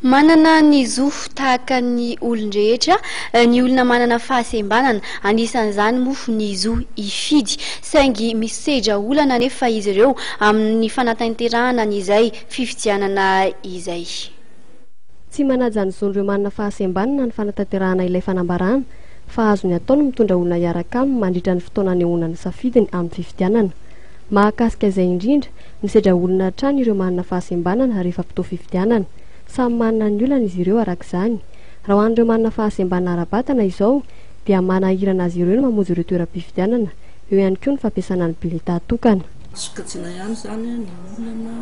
Manana ny zofo tahaka ny olon-drehetra, ny olona manana fahasembanana, anisan'izany mofo ny zo hifidy, saingy misedra olana anefa izy ireo amin'ny fanantanterahana izay fifidianana izay. Tsy manaja ny zon'ireo manana fahasembanana ny fanantanterahana ilay fanambarana, fa azony ataony mitondra olona iaraka aminy mandritra ny fotoana anehoana ny safidiny amin'ny fifidianana. Mahakasika izay indrindra, misedra olona hatrany ireo manana fahasembanana rehefa fotoa fifidianana. Samy manana ny olana izy ireo arak'izany. Raha ho an'ireo manana fahasembanana ara-batana izao dia manahirana azy ireo mamonjy ireo toeram-pifidianana. Eo ihany koa ny fampiasana ny bileta atokana. Sokajiana ihany zany ny olana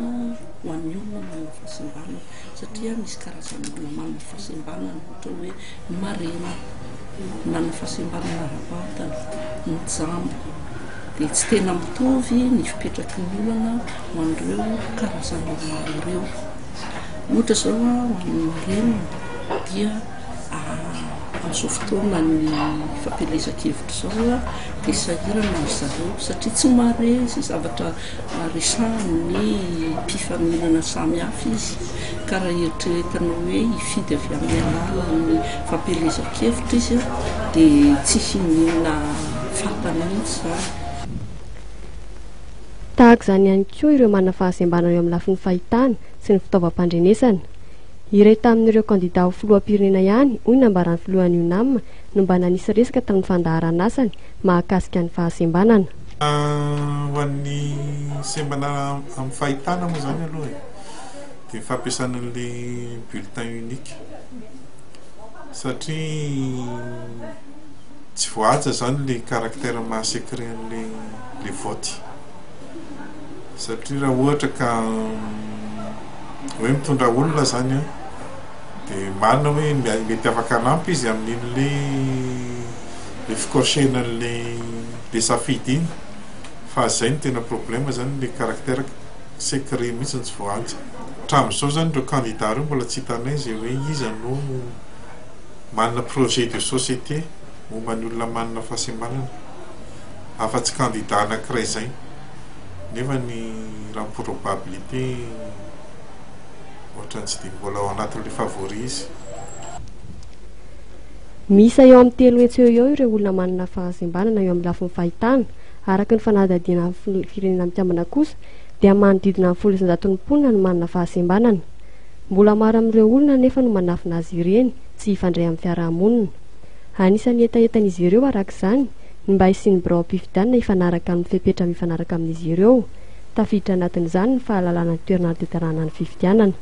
ho an'ny olona manana fahasembanana satria misy karazana olona manana fahasembanana ohatra hoe marena, manana fahasembanana ara-batana, ny jambo. Dia tsy tena mitovy ny fipetraky ny olana ho an'ireo karazana olona ireo. Ohatra zao ho an'ny marena dia amin'izao fotoana ny fampielezan-kevitra zao dia sahirana ry zareo satria tsy mare sy zavatra resahan'ny mpifaninana samihafa izy, ka raha eritreretina hoe hifidy avy amin'ny alalan'ny fampielezan-kevitra izy dia tsy hinihina fantany mihitsy zany. Tahaka izany ihany koa ireo manana fahasembanana eo amin'ny lafin'ny fahitana sy ny fitaovam-pandrenesana. Iray tamin'ireo kandida ho filoham-pirenena ihany, hoy nambaran'ny filohan'ny UNAM no mba nanisy resaka tamin'ny fandaharana asany mahakasika ny fahasembanana. Ho an'ny sembanana amin'ny fahitana moa zany aloha dia fampiasana an'ilay bulletin unique satria tsy voaja zany le caractère maha-secret an'ilay vote. Satria raha ohatra ka hoe mitondra olona zany dia marina hoe mety afaka anampy izy amin'in'le fikorsena le safidy iny, fa zay no tena problème zany le caractère secret mihitsy tsy voaja. Hatramin'izao zany ireo candidat ireo mbola tsy hitanay zay hoe iza no manana projet de société momba ny olona manana fahasembanana, afa-tsy candidat anankiray zay nefa ny raha probabilité ohatran'ny tsy dia mbola ao anatin'ilay favori izy. Misa eo amin'ny 3 hetsy eo ireo olona manana fahasembanana eo amin'ny lafin'ny fahitana. Araka ny fanadihadiana amin'ny firenena mitiambana kosa dia manodidina amin'ny 1,900 no manana fahasembanana. Mbola maro amin'ireo olona nefa no manafina azy ireny tsy hifandray amin'ny fiarahamonina. Anisan'ny etaentan'izy ireo arak'izany ny mba hisian'ny birao am-pifidianana hifanaraka amin'ny fepetra mifanaraka amin'izy ireo. Tafiditra anatin'izany ny fahalalana ny toerana nahaterahana ny fifidianana.